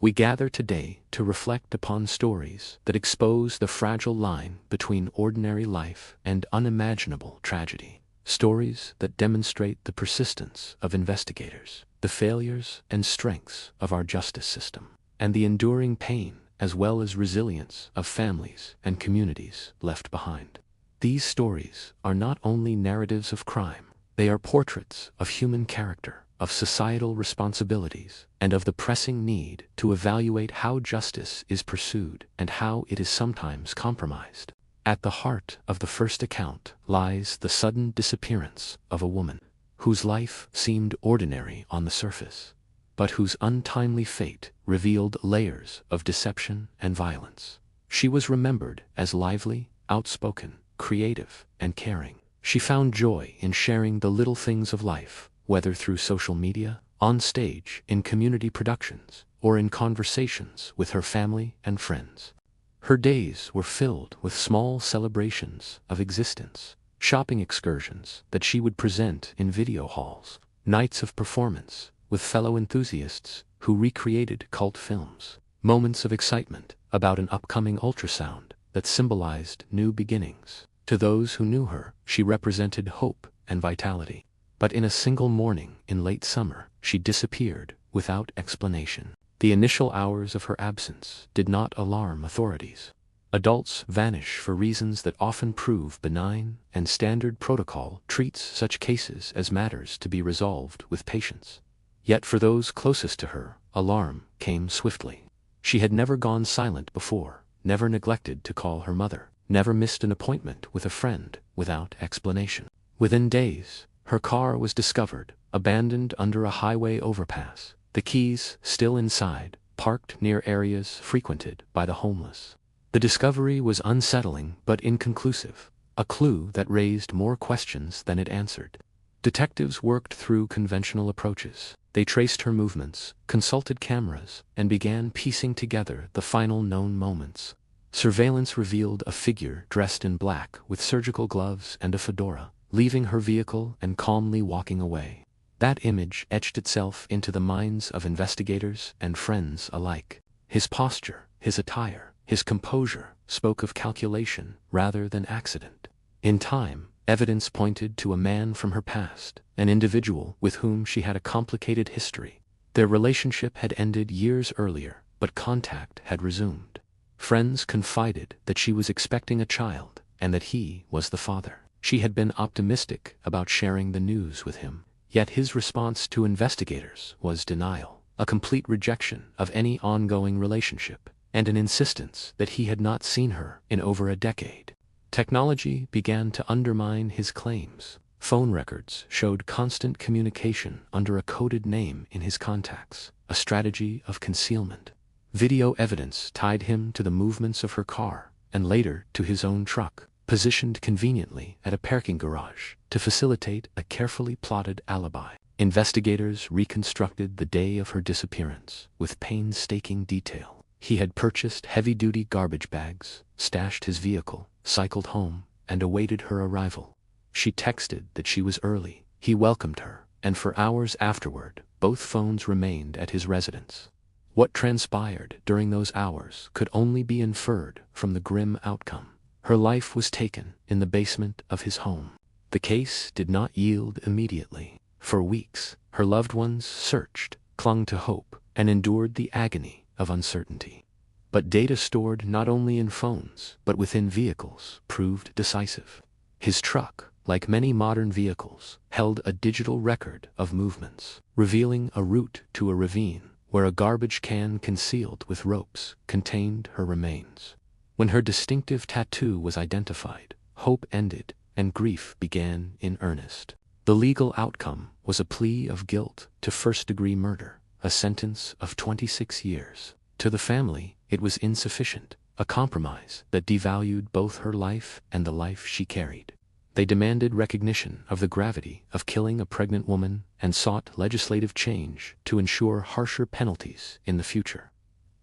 We gather today to reflect upon stories that expose the fragile line between ordinary life and unimaginable tragedy. Stories that demonstrate the persistence of investigators, the failures and strengths of our justice system, and the enduring pain as well as resilience of families and communities left behind. These stories are not only narratives of crime, they are portraits of human character, of societal responsibilities, and of the pressing need to evaluate how justice is pursued and how it is sometimes compromised. At the heart of the first account lies the sudden disappearance of a woman whose life seemed ordinary on the surface, but whose untimely fate revealed layers of deception and violence. She was remembered as lively, outspoken, creative, and caring. She found joy in sharing the little things of life, whether through social media, on stage, in community productions, or in conversations with her family and friends. Her days were filled with small celebrations of existence, shopping excursions that she would present in video halls, nights of performance with fellow enthusiasts who recreated cult films, moments of excitement about an upcoming ultrasound that symbolized new beginnings. To those who knew her, she represented hope and vitality. But in a single morning in late summer, she disappeared without explanation. The initial hours of her absence did not alarm authorities. Adults vanish for reasons that often prove benign, and standard protocol treats such cases as matters to be resolved with patience. Yet for those closest to her, alarm came swiftly. She had never gone silent before, never neglected to call her mother, never missed an appointment with a friend without explanation. Within days, her car was discovered, abandoned under a highway overpass, the keys still inside, parked near areas frequented by the homeless. The discovery was unsettling but inconclusive, a clue that raised more questions than it answered. Detectives worked through conventional approaches. They traced her movements, consulted cameras, and began piecing together the final known moments. Surveillance revealed a figure dressed in black with surgical gloves and a fedora, leaving her vehicle and calmly walking away. That image etched itself into the minds of investigators and friends alike. His posture, his attire, his composure spoke of calculation rather than accident. In time, evidence pointed to a man from her past, an individual with whom she had a complicated history. Their relationship had ended years earlier, but contact had resumed. Friends confided that she was expecting a child and that he was the father. She had been optimistic about sharing the news with him, yet his response to investigators was denial, a complete rejection of any ongoing relationship, and an insistence that he had not seen her in over a decade. Technology began to undermine his claims. Phone records showed constant communication under a coded name in his contacts, a strategy of concealment. Video evidence tied him to the movements of her car, and later to his own truck, positioned conveniently at a parking garage to facilitate a carefully plotted alibi. Investigators reconstructed the day of her disappearance with painstaking detail. He had purchased heavy-duty garbage bags, stashed his vehicle, cycled home, and awaited her arrival. She texted that she was early. He welcomed her, and for hours afterward, both phones remained at his residence. What transpired during those hours could only be inferred from the grim outcome. Her life was taken in the basement of his home. The case did not yield immediately. For weeks, her loved ones searched, clung to hope, and endured the agony of uncertainty. But data stored not only in phones, but within vehicles, proved decisive. His truck, like many modern vehicles, held a digital record of movements, revealing a route to a ravine where a garbage can concealed with ropes contained her remains. When her distinctive tattoo was identified, hope ended and grief began in earnest. The legal outcome was a plea of guilt to first-degree murder, a sentence of 26 years. To the family, it was insufficient, a compromise that devalued both her life and the life she carried. They demanded recognition of the gravity of killing a pregnant woman and sought legislative change to ensure harsher penalties in the future.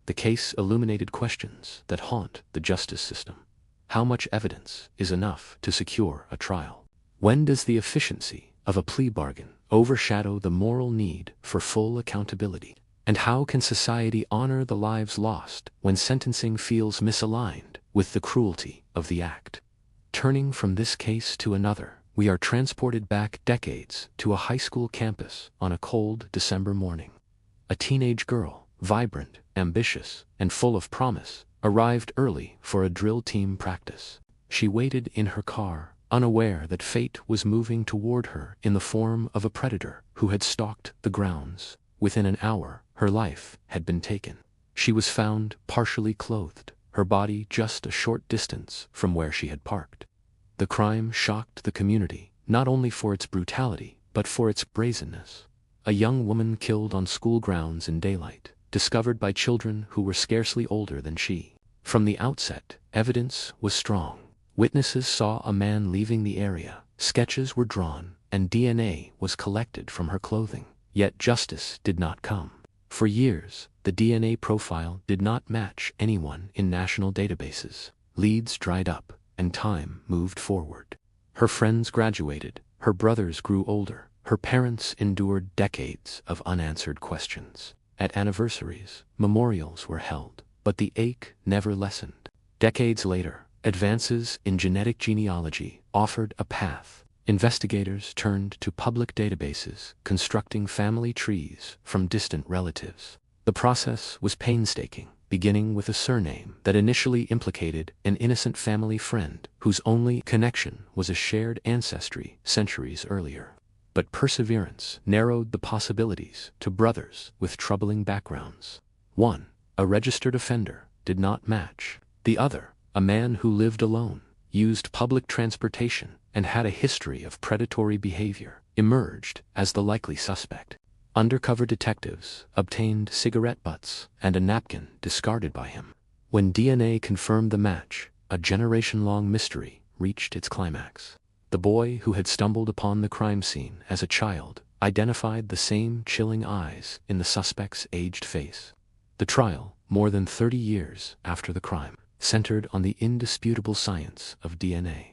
The case illuminated questions that haunt the justice system. How much evidence is enough to secure a trial? When does the efficiency of a plea bargain overshadow the moral need for full accountability? And how can society honor the lives lost when sentencing feels misaligned with the cruelty of the act? Turning from this case to another, we are transported back decades to a high school campus on a cold December morning. A teenage girl, vibrant, ambitious, and full of promise, arrived early for a drill team practice. She waited in her car, unaware that fate was moving toward her in the form of a predator who had stalked the grounds. Within an hour, her life had been taken. She was found partially clothed, her body just a short distance from where she had parked. The crime shocked the community, not only for its brutality, but for its brazenness. A young woman killed on school grounds in daylight, discovered by children who were scarcely older than she. From the outset, evidence was strong. Witnesses saw a man leaving the area, sketches were drawn, and DNA was collected from her clothing. Yet justice did not come. For years, the DNA profile did not match anyone in national databases. Leads dried up, and time moved forward. Her friends graduated, her brothers grew older, her parents endured decades of unanswered questions. At anniversaries, memorials were held, but the ache never lessened. Decades later, advances in genetic genealogy offered a path. Investigators turned to public databases, constructing family trees from distant relatives. The process was painstaking, beginning with a surname that initially implicated an innocent family friend whose only connection was a shared ancestry centuries earlier. But perseverance narrowed the possibilities to brothers with troubling backgrounds. One, a registered offender, did not match. The other, a man who lived alone, used public transportation, and had a history of predatory behavior, emerged as the likely suspect. Undercover detectives obtained cigarette butts and a napkin discarded by him. When DNA confirmed the match, a generation-long mystery reached its climax. The boy who had stumbled upon the crime scene as a child identified the same chilling eyes in the suspect's aged face. The trial, more than 30 years after the crime, centered on the indisputable science of DNA.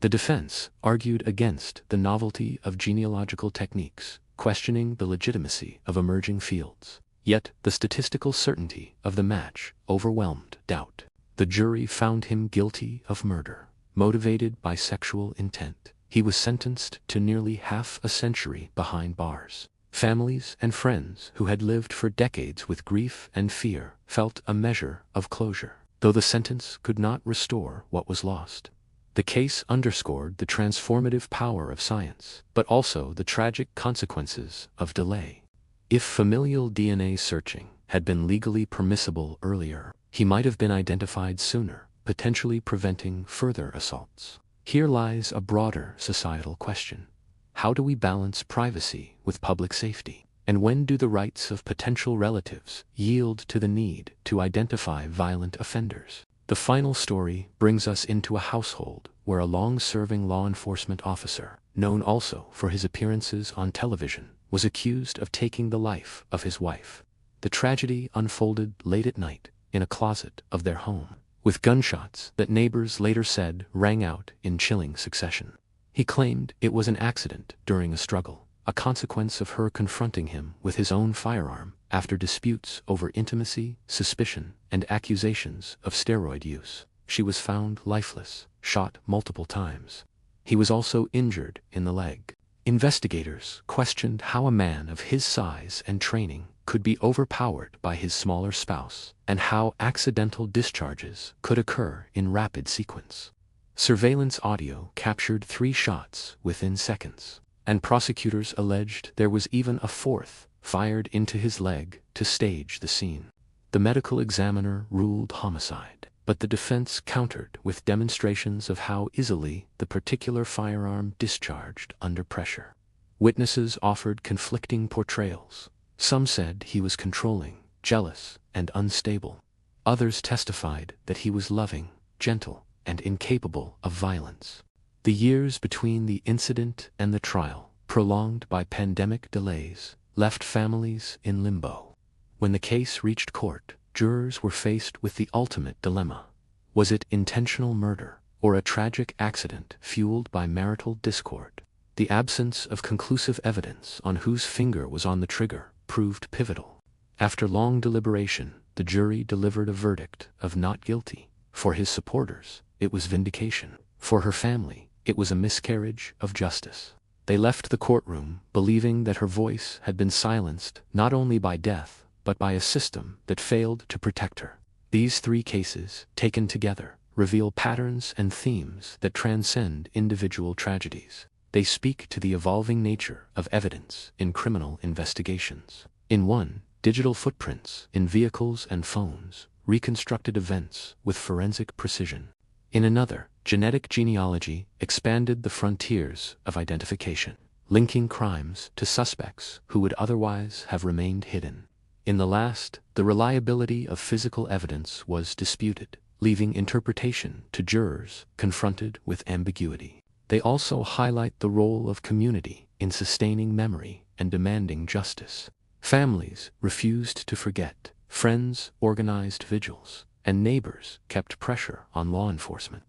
The defense argued against the novelty of genealogical techniques, questioning the legitimacy of emerging fields. Yet the statistical certainty of the match overwhelmed doubt. The jury found him guilty of murder, motivated by sexual intent. He was sentenced to nearly half a century behind bars. Families and friends who had lived for decades with grief and fear felt a measure of closure, though the sentence could not restore what was lost. The case underscored the transformative power of science, but also the tragic consequences of delay. If familial DNA searching had been legally permissible earlier, he might have been identified sooner, potentially preventing further assaults. Here lies a broader societal question. How do we balance privacy with public safety? And when do the rights of potential relatives yield to the need to identify violent offenders? The final story brings us into a household where a long-serving law enforcement officer, known also for his appearances on television, was accused of taking the life of his wife. The tragedy unfolded late at night in a closet of their home, with gunshots that neighbors later said rang out in chilling succession. He claimed it was an accident during a struggle, a consequence of her confronting him with his own firearm after disputes over intimacy, suspicion, and accusations of steroid use. She was found lifeless, shot multiple times. He was also injured in the leg. Investigators questioned how a man of his size and training could be overpowered by his smaller spouse, and how accidental discharges could occur in rapid sequence. Surveillance audio captured 3 shots within seconds, and prosecutors alleged there was even a fourth fired into his leg to stage the scene. The medical examiner ruled homicide, but the defense countered with demonstrations of how easily the particular firearm discharged under pressure. Witnesses offered conflicting portrayals. Some said he was controlling, jealous, and unstable. Others testified that he was loving, gentle, and incapable of violence. The years between the incident and the trial, prolonged by pandemic delays, left families in limbo. When the case reached court, jurors were faced with the ultimate dilemma. Was it intentional murder, or a tragic accident fueled by marital discord? The absence of conclusive evidence on whose finger was on the trigger proved pivotal. After long deliberation, the jury delivered a verdict of not guilty. For his supporters, it was vindication. For her family, it was a miscarriage of justice. They left the courtroom believing that her voice had been silenced not only by death, but by a system that failed to protect her. These three cases, taken together, reveal patterns and themes that transcend individual tragedies. They speak to the evolving nature of evidence in criminal investigations. In one, digital footprints in vehicles and phones reconstructed events with forensic precision. In another, genetic genealogy expanded the frontiers of identification, linking crimes to suspects who would otherwise have remained hidden. In the last, the reliability of physical evidence was disputed, leaving interpretation to jurors confronted with ambiguity. They also highlight the role of community in sustaining memory and demanding justice. Families refused to forget, friends organized vigils, and neighbors kept pressure on law enforcement.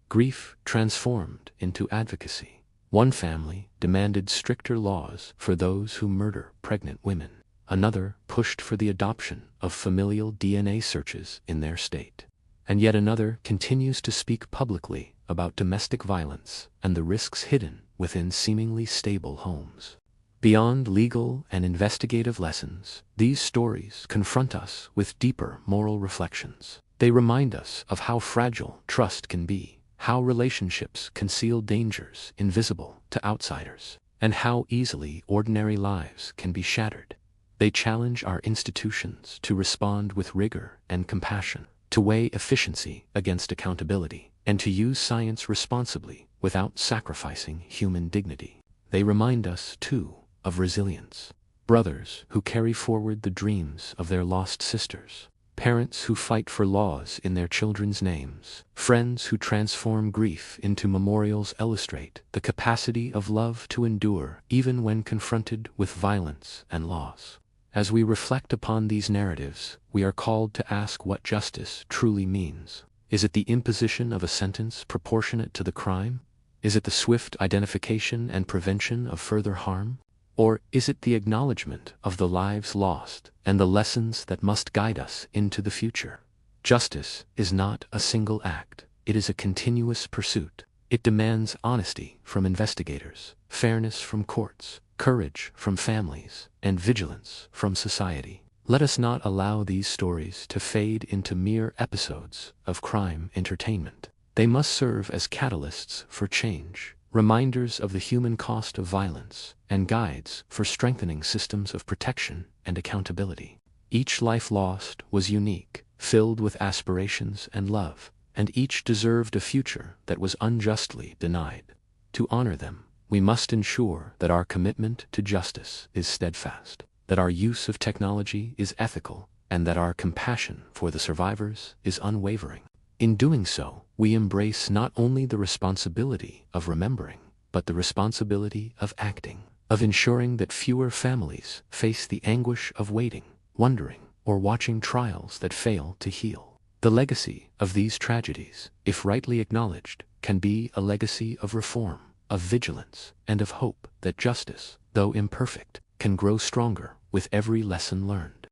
Grief transformed into advocacy. One family demanded stricter laws for those who murder pregnant women. Another pushed for the adoption of familial DNA searches in their state. And yet another continues to speak publicly about domestic violence and the risks hidden within seemingly stable homes. Beyond legal and investigative lessons, these stories confront us with deeper moral reflections. They remind us of how fragile trust can be, how relationships conceal dangers invisible to outsiders, and how easily ordinary lives can be shattered. They challenge our institutions to respond with rigor and compassion, to weigh efficiency against accountability, and to use science responsibly without sacrificing human dignity. They remind us, too, of resilience. Brothers who carry forward the dreams of their lost sisters, parents who fight for laws in their children's names, friends who transform grief into memorials illustrate the capacity of love to endure even when confronted with violence and loss. As we reflect upon these narratives, we are called to ask what justice truly means. Is it the imposition of a sentence proportionate to the crime? Is it the swift identification and prevention of further harm? Or is it the acknowledgement of the lives lost and the lessons that must guide us into the future? Justice is not a single act. It is a continuous pursuit. It demands honesty from investigators, fairness from courts, courage from families, and vigilance from society. Let us not allow these stories to fade into mere episodes of crime entertainment. They must serve as catalysts for change, reminders of the human cost of violence, and guides for strengthening systems of protection and accountability. Each life lost was unique, filled with aspirations and love, and each deserved a future that was unjustly denied. To honor them, we must ensure that our commitment to justice is steadfast, that our use of technology is ethical, and that our compassion for the survivors is unwavering. In doing so, we embrace not only the responsibility of remembering, but the responsibility of acting, of ensuring that fewer families face the anguish of waiting, wondering, or watching trials that fail to heal. The legacy of these tragedies, if rightly acknowledged, can be a legacy of reform, of vigilance, and of hope that justice, though imperfect, can grow stronger with every lesson learned.